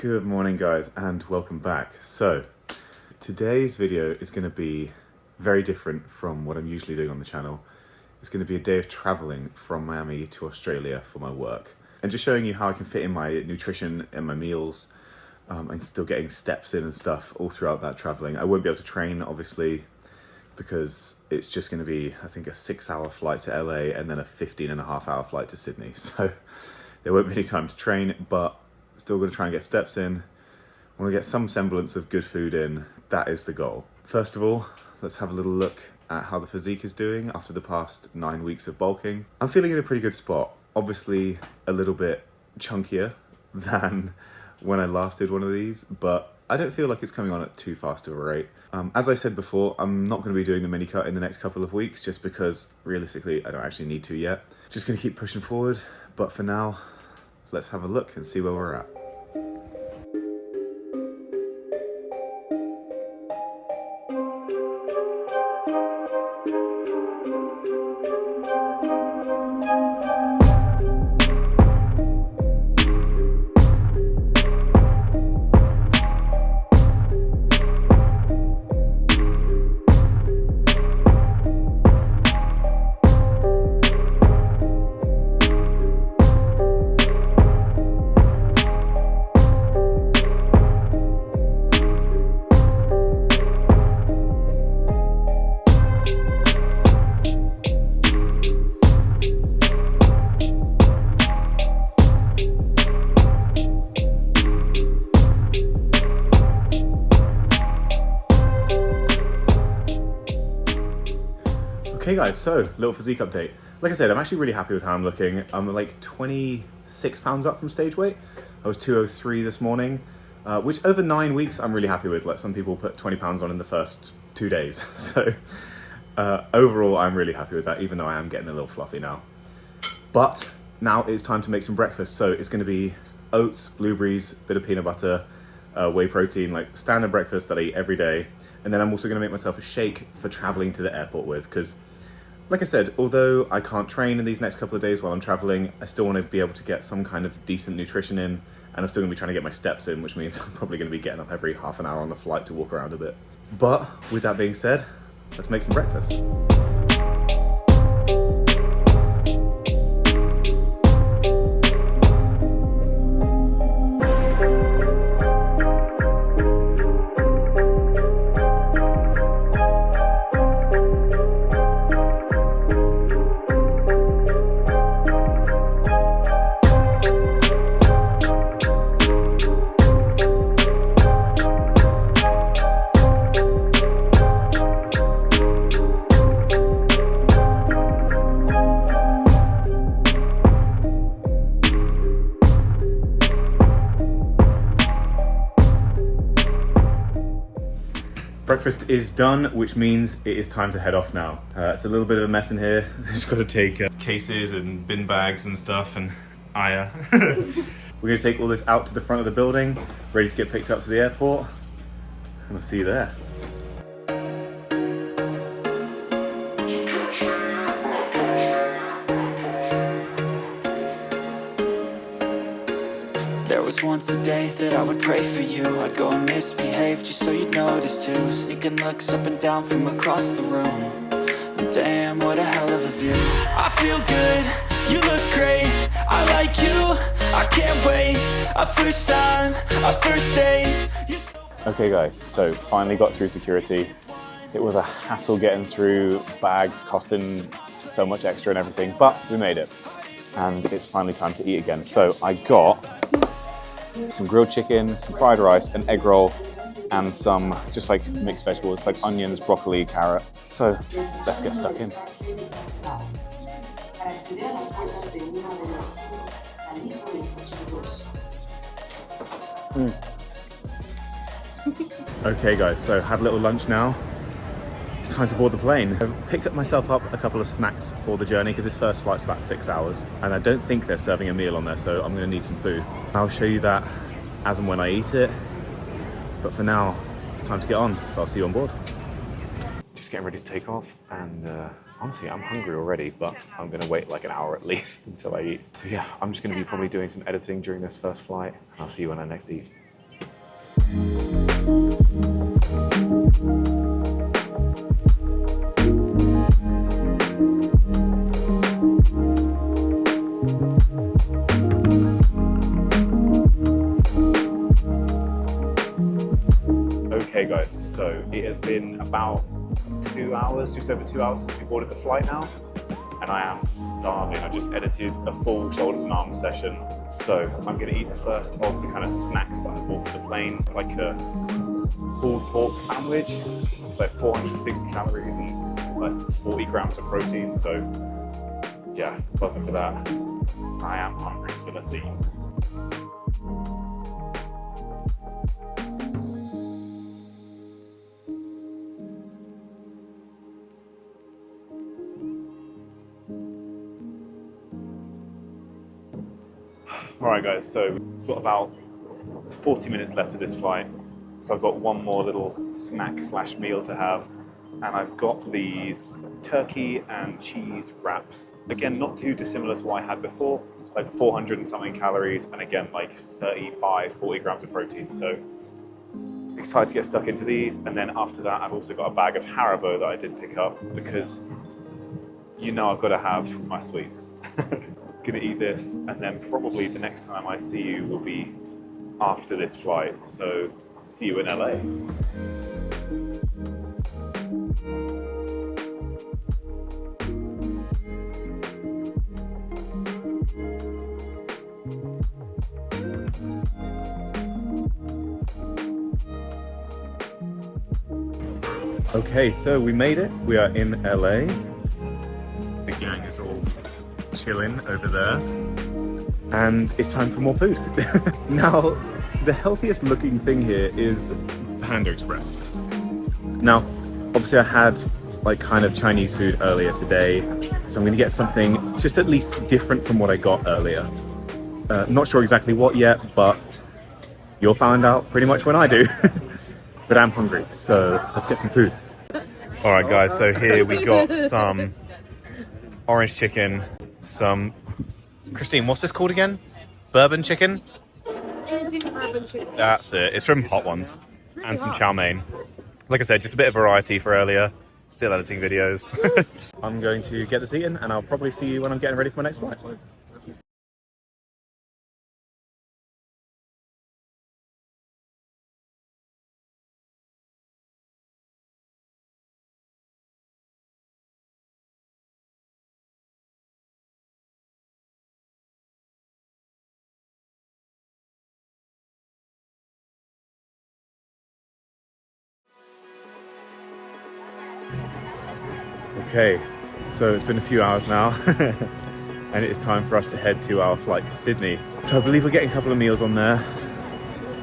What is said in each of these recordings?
Good morning guys and welcome back. So today's video is going to be very different from what I'm usually doing on the channel. It's going to be a day of traveling from Miami to Australia for my work and just showing you how I can fit in my nutrition and my meals and still getting steps in and stuff all throughout that traveling. I won't be able to train obviously because it's just going to be, I think, a 6-hour flight to LA and then a 15.5-hour flight to Sydney. So there won't be any time to train, but still going to try and get steps in. I want to get some semblance of good food in. That is the goal. First of all, let's have a little look at how the physique is doing after the past 9 weeks of bulking. I'm feeling in a pretty good spot. Obviously a little bit chunkier than when I last did one of these, but I don't feel like it's coming on at too fast of a rate. As I said before, I'm not going to be doing the mini cut in the next couple of weeks just because realistically I don't actually need to yet. Just going to keep pushing forward, but for now, let's have a look and see where we're at. Okay guys, so little physique update. Like I said, I'm actually really happy with how I'm looking. I'm like 26 pounds up from stage weight. I was 203 this morning, which over 9 weeks I'm really happy with. Like some people put 20 pounds on in the first 2 days. So overall, I'm really happy with that, even though I am getting a little fluffy now. But now it's time to make some breakfast. So it's gonna be oats, blueberries, bit of peanut butter, whey protein, like standard breakfast that I eat every day. And then I'm also gonna make myself a shake for traveling to the airport with, because like I said, although I can't train in these next couple of days while I'm traveling, I still want to be able to get some kind of decent nutrition in, and I'm still going to be trying to get my steps in, which means I'm probably going to be getting up every half an hour on the flight to walk around a bit. But with that being said, let's make some breakfast. Breakfast is done, which means it is time to head off now. It's a little bit of a mess in here. Just got to take cases and bin bags and stuff and Aya. We're going to take all this out to the front of the building, ready to get picked up to the airport. And I'll see you there. There was once a day that I would pray for you. I'd go and misbehave just so you'd notice too. Sneaking looks up and down from across the room. And damn, what a hell of a view. I feel good, you look great, I like you, I can't wait. A first time, a first date. Okay guys, so finally got through security. It was a hassle getting through, bags costing so much extra and everything, but we made it. And it's finally time to eat again. So I got some grilled chicken, some fried rice, an egg roll, and some just like mixed vegetables, like onions, broccoli, carrot. So let's get stuck in. Okay guys, so had a little lunch now. It's time to board the plane. I've picked up myself up a couple of snacks for the journey because this first flight's about 6 hours and I don't think they're serving a meal on there, so I'm gonna need some food. I'll show you that as and when I eat it, but for now, it's time to get on, so I'll see you on board. Just getting ready to take off and honestly, I'm hungry already, but I'm gonna wait like an hour at least until I eat. So yeah, I'm just gonna be probably doing some editing during this first flight and I'll see you when I next eat. Okay guys, so it has been about 2 hours, just over 2 hours since we boarded the flight now, and I am starving. I just edited a full shoulders and arms session, so I'm going to eat the first of the kind of snacks that I bought for the plane. It's like a pulled pork sandwich. It's like 460 calories and like 40 grams of protein, so yeah, buzzing for that. I am hungry, so let's eat. Alright guys, so we've got about 40 minutes left of this flight. So I've got one more little snack slash meal to have. And I've got these turkey and cheese wraps. Again, not too dissimilar to what I had before, like 400 and something calories, and again, like 35, 40 grams of protein. So excited to get stuck into these. And then after that, I've also got a bag of Haribo that I did pick up because you know I've got to have my sweets. Gonna eat this, and then probably the next time I see you will be after this flight. So see you in LA. Okay, so we made it. We are in LA. The gang is all chilling over there. And it's time for more food. Now, the healthiest looking thing here is Panda Express. Now, obviously I had like kind of Chinese food earlier today, so I'm gonna get something just at least different from what I got earlier. Not sure exactly what yet, but you'll find out pretty much when I do. But I'm hungry, so let's get some food. All right guys, so here we got some orange chicken, some, Christine, what's this called again? Bourbon chicken? Bourbon chicken. That's it, it's from Hot Ones. Really and some chow mein. Like I said, just a bit of variety for earlier. Still editing videos. I'm going to get this eaten and I'll probably see you when I'm getting ready for my next flight. Okay, so it's been a few hours now and it is time for us to head to our flight to Sydney. So I believe we're getting a couple of meals on there,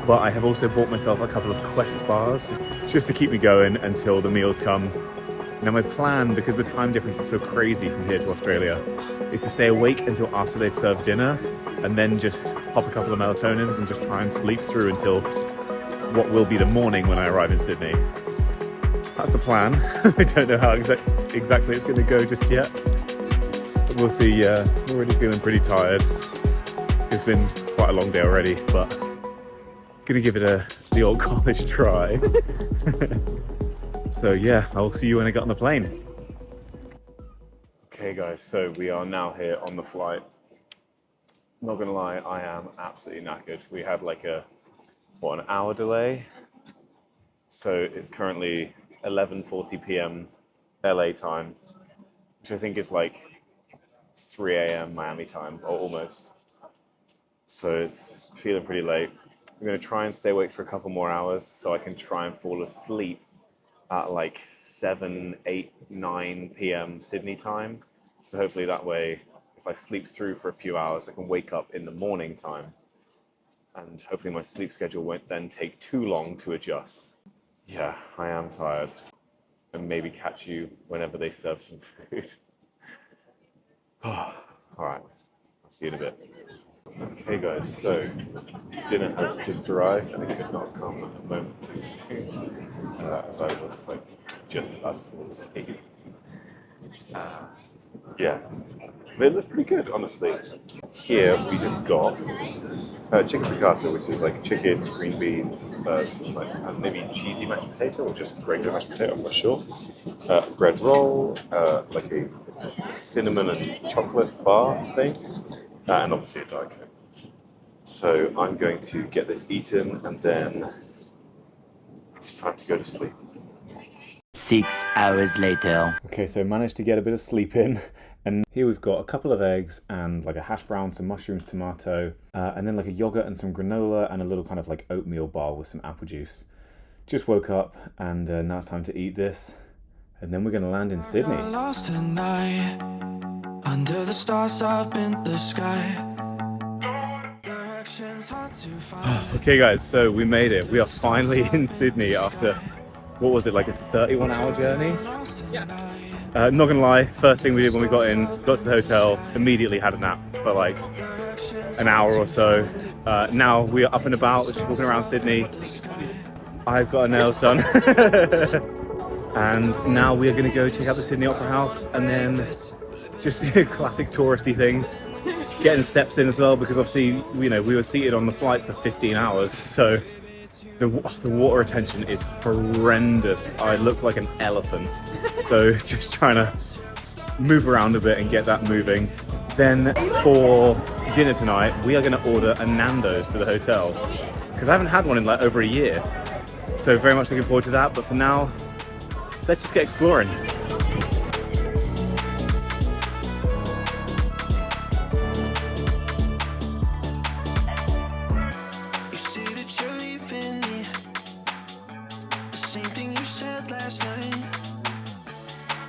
but I have also bought myself a couple of Quest bars just to keep me going until the meals come. Now my plan, because the time difference is so crazy from here to Australia, is to stay awake until after they've served dinner and then just pop a couple of melatonins and just try and sleep through until what will be the morning when I arrive in Sydney. That's the plan. I don't know how exactly it's going to go just yet. But we'll see. I'm already feeling pretty tired. It's been quite a long day already, but gonna give it the old college try. So yeah, I'll see you when I get on the plane. Okay guys, so we are now here on the flight. Not gonna lie, I am absolutely knackered. We had like an hour delay. So it's currently 11:40 p.m. LA time, which I think is like 3 a.m. Miami time, or almost. So it's feeling pretty late. I'm going to try and stay awake for a couple more hours so I can try and fall asleep at like 7, 8, 9 p.m. Sydney time. So hopefully that way, if I sleep through for a few hours, I can wake up in the morning time. And hopefully my sleep schedule won't then take too long to adjust. Yeah, I am tired. And maybe catch you whenever they serve some food. All right, I'll see you in a bit. Okay guys, so dinner has just arrived and it could not come a moment too soon. As I was like just about to fall asleep. Yeah, but it looks pretty good, honestly. Here we have got chicken piccata, which is like chicken, green beans, some, like, maybe cheesy mashed potato or just regular mashed potato, I'm not sure. Bread roll, like a cinnamon and chocolate bar thing, and obviously a Diet Coke. So I'm going to get this eaten and then it's time to go to sleep. 6 hours later. Okay, so managed to get a bit of sleep in, and here we've got a couple of eggs and like a hash brown, some mushrooms, tomato, and then like a yogurt and some granola and a little kind of like oatmeal bar with some apple juice. Just woke up and now it's time to eat this, and then we're going to land in Sydney. Lost tonight under the stars up in the sky. Directions hard to find. Okay guys, so we made it. We are finally in Sydney after, what was it, like a 31-hour journey? Yeah. Not gonna lie, first thing we did when we got to the hotel, immediately had a nap for like an hour or so. Now we are up and about, we're just walking around Sydney. I've got our nails done. And now we are gonna go check out the Sydney Opera House and then just classic touristy things. Getting steps in as well, because obviously, you know, we were seated on the flight for 15 hours, so the water retention is horrendous. I look like an elephant. So just trying to move around a bit and get that moving. Then for dinner tonight, we are going to order a Nando's to the hotel, because I haven't had one in like over a year. So very much looking forward to that. But for now, let's just get exploring. You see that you're leaving me. The same thing you said last night.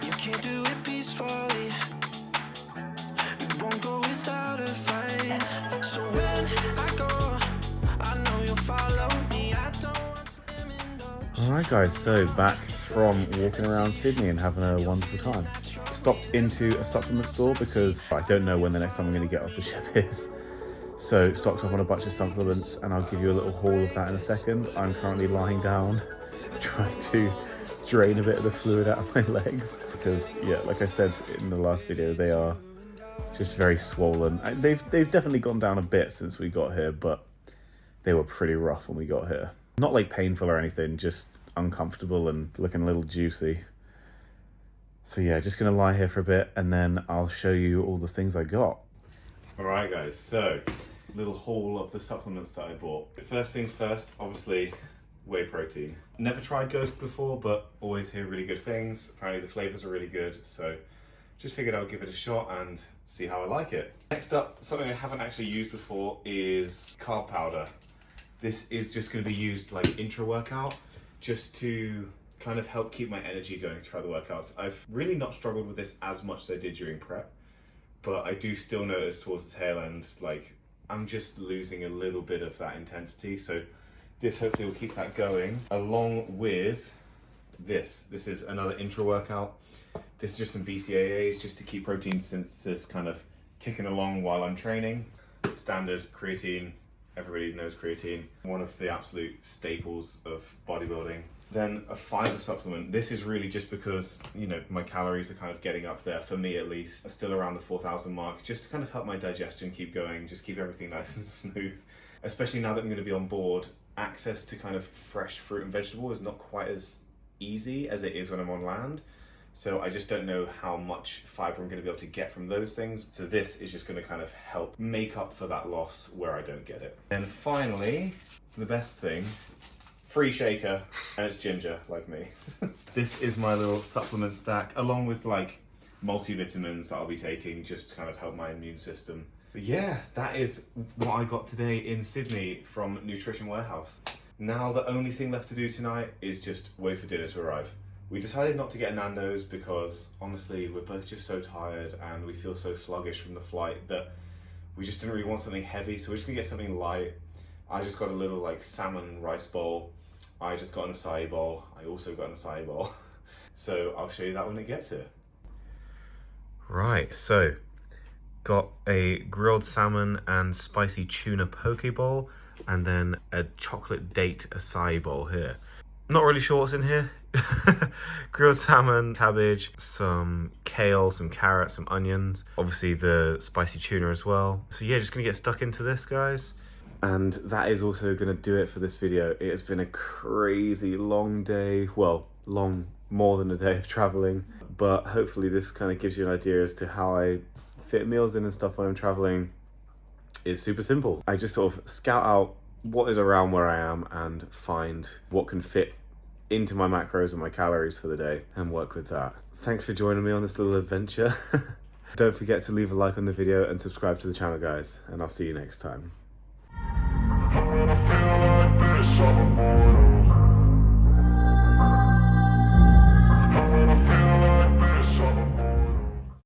You can't do it peacefully. You won't go without a fight. So when I go, I know you'll follow me. I don't want to windows. Alright guys, so back from walking around Sydney and having a wonderful time. Stopped into a supplement store because I don't know when the next time I'm going to get off the ship is. So stocked up on a bunch of supplements, and I'll give you a little haul of that in a second. I'm currently lying down trying to drain a bit of the fluid out of my legs because, yeah, like I said in the last video, they are just very swollen. They've definitely gone down a bit since we got here, but they were pretty rough when we got here. Not like painful or anything, just uncomfortable and looking a little juicy. So yeah, just gonna lie here for a bit and then I'll show you all the things I got. Alright guys, so little haul of the supplements that I bought. First things first, obviously whey protein. Never tried Ghost before, but always hear really good things. Apparently the flavors are really good, so just figured I would give it a shot and see how I like it. Next up, something I haven't actually used before is carb powder. This is just going to be used like intra-workout, just to kind of help keep my energy going throughout the workouts. I've really not struggled with this as much as I did during prep, but I do still notice towards the tail end, like I'm just losing a little bit of that intensity. So this hopefully will keep that going, along with this. This is another intra-workout. This is just some BCAAs just to keep protein synthesis kind of ticking along while I'm training. Standard creatine. Everybody knows creatine, one of the absolute staples of bodybuilding. Then a fiber supplement. This is really just because, you know, my calories are kind of getting up there, for me at least, still around the 4,000 mark, just to kind of help my digestion keep going, just keep everything nice and smooth. Especially now that I'm going to be on board, access to kind of fresh fruit and vegetable is not quite as easy as it is when I'm on land. So I just don't know how much fiber I'm going to be able to get from those things. So this is just going to kind of help make up for that loss where I don't get it. And finally, the best thing, free shaker, and it's ginger, like me. This is my little supplement stack, along with like multivitamins that I'll be taking just to kind of help my immune system. But yeah, that is what I got today in Sydney from Nutrition Warehouse. Now the only thing left to do tonight is just wait for dinner to arrive. We decided not to get Nando's because honestly we're both just so tired and we feel so sluggish from the flight that we just didn't really want something heavy, so we're just gonna get something light. I just got a little like salmon rice bowl. I just got an acai bowl. I also got an acai bowl. So I'll show you that when it gets here. Right, so got a grilled salmon and spicy tuna poke bowl, and then a chocolate date acai bowl here. Not really sure what's in here. Grilled salmon, cabbage, some kale, some carrots, some onions, obviously the spicy tuna as well. So yeah, just gonna get stuck into this, guys. And that is also going to do it for this video. It has been a crazy long day, well, more than a day of traveling, but hopefully this kind of gives you an idea as to how I fit meals in and stuff when I'm traveling. It's super simple. I just sort of scout out what is around where I am and find what can fit into my macros and my calories for the day and work with that. Thanks for joining me on this little adventure. Don't forget to leave a like on the video and subscribe to the channel, guys, and I'll see you next time.